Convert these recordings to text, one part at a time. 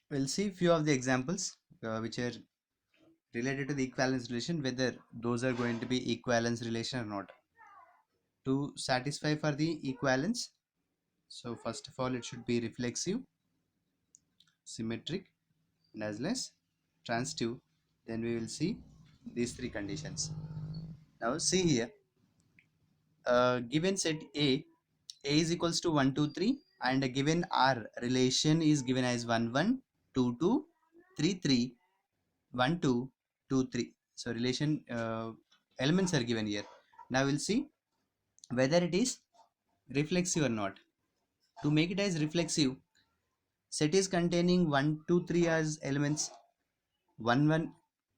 We'll see few of the examples which are related to the equivalence relation, whether those are going to be equivalence relation or not. To satisfy for the equivalence, so first of all it should be reflexive, symmetric, and as well as transitive. Then we will see these three conditions. Now see here, given set A is equals to 1 2 3, and a given R relation is given as 1 1 2 2 3 3 1 2 2 3. So relation elements are given here. Now we'll see whether it is reflexive or not. To make it as reflexive, set is containing 1 2 3 as elements. 1 1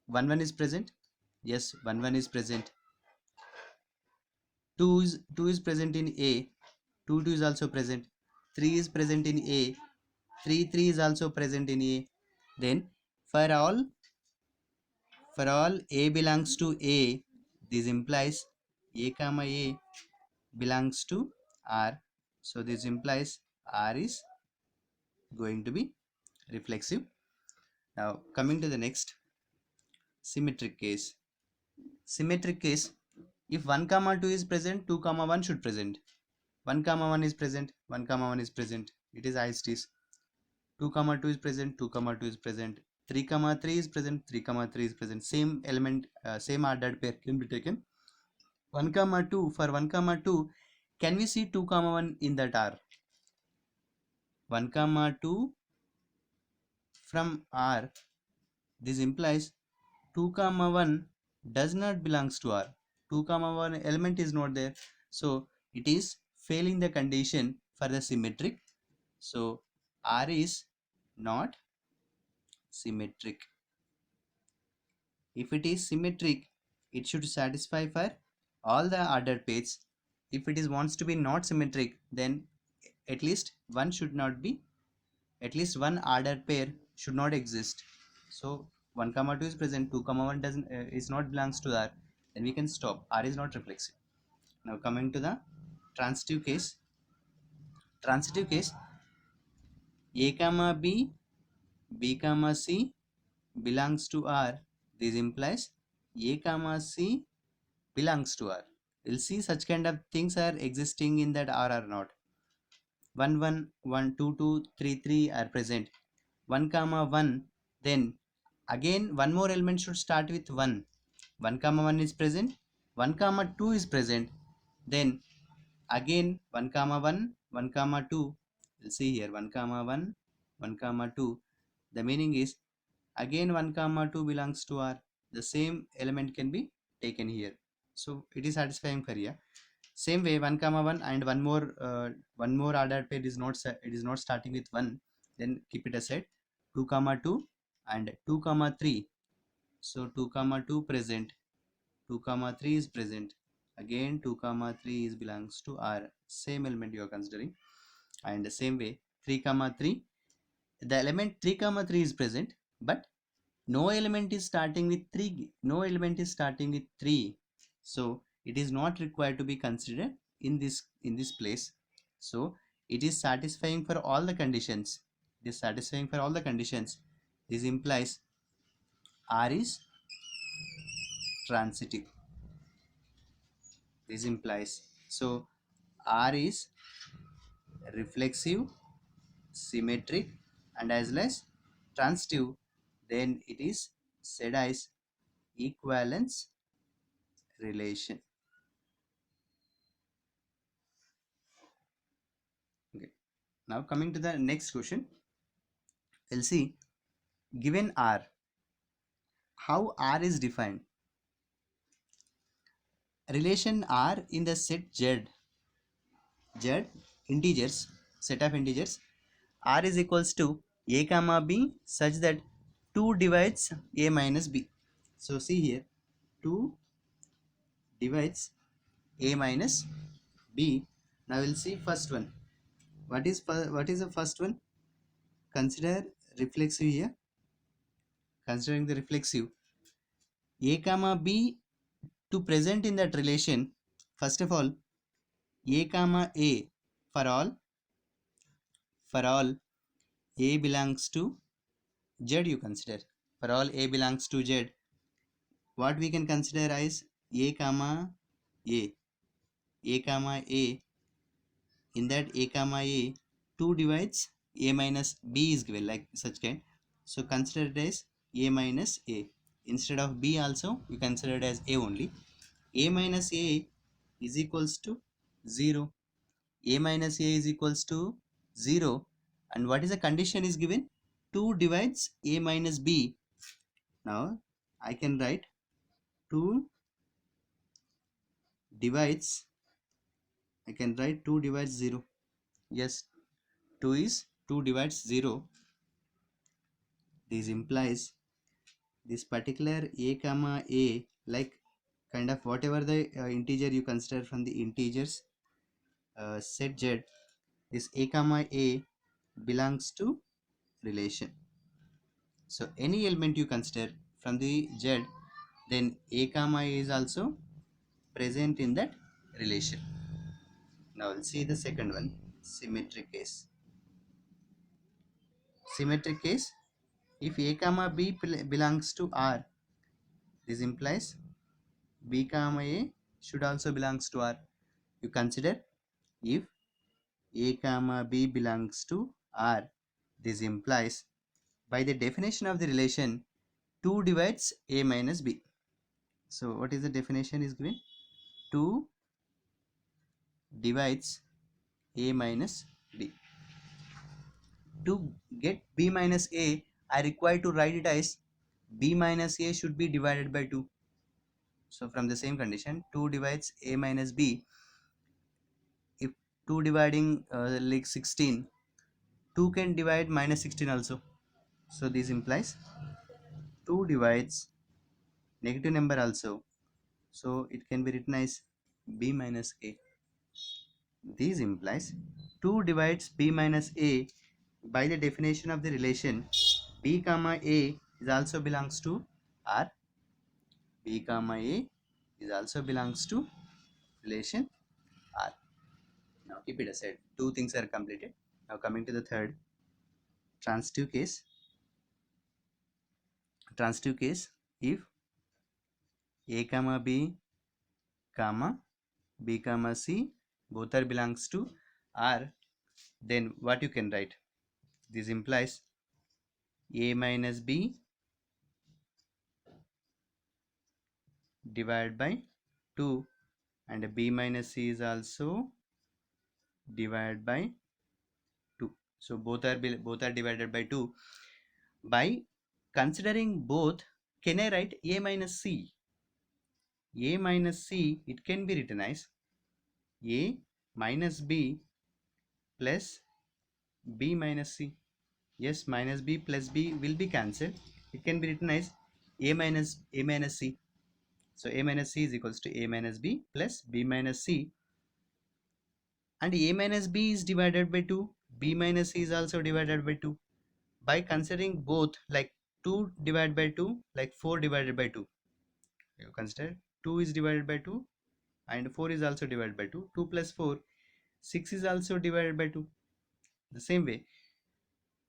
1 1 is present. Yes, 1 1 is present. 2 is present in A. 2 2 is also present. 3 is present in A. 3 3 is also present in A. Then for all A belongs to A, this implies A comma A belongs to R. So this implies R is going to be reflexive. Now coming to the next, symmetric case. Symmetric case, if 1 comma 2 is present, 2 comma 1 should present. 1 comma 1 is present, 1 comma 1 is present. It is as it is. 2 comma 2 is present, 2 comma 2 is present. 3 comma 3 is present, 3 comma 3 is present. Same element, same ordered pair can be taken. 1 comma 2, for 1 comma 2, can we see 2 comma 1 in that R? 1 comma 2 from R, this implies 2 comma 1 does not belongs to R. 2 comma 1 element is not there, so it is failing the condition for the symmetric. So R is not symmetric. If it is symmetric, it should satisfy for all the ordered pairs. If it is wants to be not symmetric, then at least one should not be, at least one ordered pair should not exist. So 1 comma 2 is present, 2 comma 1 doesn't is not belongs to R, then we can stop. R is not reflexive. Now coming to the transitive case. Transitive case, A comma B, B comma C belongs to R. This implies A comma C belongs to R. We'll see such kind of things are existing in that R or not. 1 1 1 2 2 3 3 are present. 1 comma 1, then again one more element should start with 1. 1 comma 1 is present, 1 comma 2 is present, then again 1 comma 1 1 comma 2. We'll see here 1 comma 1 1 comma 2. The meaning is again 1 comma 2 belongs to R. The same element can be taken here, so it is satisfying for here. Same way 1 comma 1 and one more ordered pair is not, it is not starting with 1, then keep it aside. 2 comma 2 and 2 comma 3. So 2 comma 2 present, 2 comma 3 is present, again 2 comma 3 is belongs to R, same element you are considering. And the same way 3 comma 3, the element 3 comma 3 is present, but no element is starting with 3, no element is starting with 3, so it is not required to be considered in this place. So it is satisfying for all the conditions. It is satisfying for all the conditions. This implies R is transitive. This implies, so R is reflexive, symmetric, and as well as transitive. Then it is said as equivalence relation. Okay. Now coming to the next question, we'll see, given R, how R is defined. Relation R in the set Z integers, set of integers, R is equals to A comma B such that 2 divides A minus B. So see here, 2 divides A minus B. Now we'll see first one. What is the first one? Consider reflexive here. Considering the reflexive, A comma B to present in that relation, first of all, A comma A, for all A belongs to Z you consider. For all A belongs to Z, what we can consider as A comma A. A comma A, in that A comma A, 2 divides A minus B is given, like such kind. So consider it as A minus A. Instead of B also, you consider it as A only. A minus A is equals to 0. A minus A is equals to 0. And what is the condition is given? 2 divides A minus B. Now I can write 2 divides, I can write 2 divides 0. Yes, 2 is 2 divides 0. This implies this particular A comma A, like kind of whatever the integer you consider from the integers set Z, this A comma A belongs to relation. So any element you consider from the Z, then A comma A is also present in that relation. Now we'll see the second one, symmetric case. Symmetric case, if A comma B belongs to R, this implies B comma A should also belongs to R. You consider if A comma B belongs to R, this implies by the definition of the relation 2 divides A minus B. So what is the definition is given? 2 divides A minus B. To get B minus A, I require to write it as B minus A should be divided by 2. So from the same condition, 2 divides A minus B. If 2 dividing like 16, 2 can divide minus 16 also. So this implies 2 divides negative number also. So it can be written as B minus A. This implies 2 divides B minus A. By the definition of the relation, B comma A is also belongs to R. B comma A is also belongs to relation R. Now keep it aside. Two things are completed. Now coming to the third, transitive case. Transitive case, if A comma B comma B comma C both are belongs to R, then what you can write? This implies A minus B divided by 2, and B minus C is also divided by 2. So both are divided by 2. By considering both, can I write A minus C? A minus C, it can be written as A minus B plus B minus C. Yes, minus B plus B will be cancelled. It can be written as A minus C. So A minus C is equals to A minus B plus B minus C. And A minus B is divided by 2. B minus C is also divided by 2. By considering both, like 2 divided by 2, like 4 divided by 2. You consider 2 is divided by 2 and 4 is also divided by 2. 2 plus 4, 6 is also divided by 2. The same way,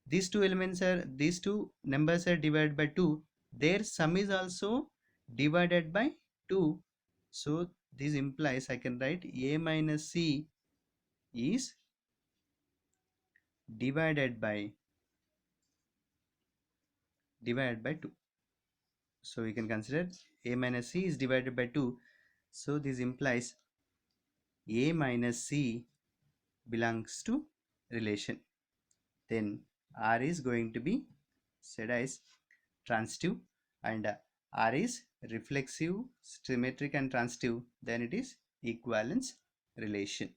these two numbers are divided by 2. Their sum is also divided by 2. So this implies I can write A minus C is divided by 2. So we can consider A minus C is divided by 2. So this implies A minus C belongs to relation. Then R is going to be said as transitive, and R is reflexive, symmetric and transitive. Then it is equivalence relation.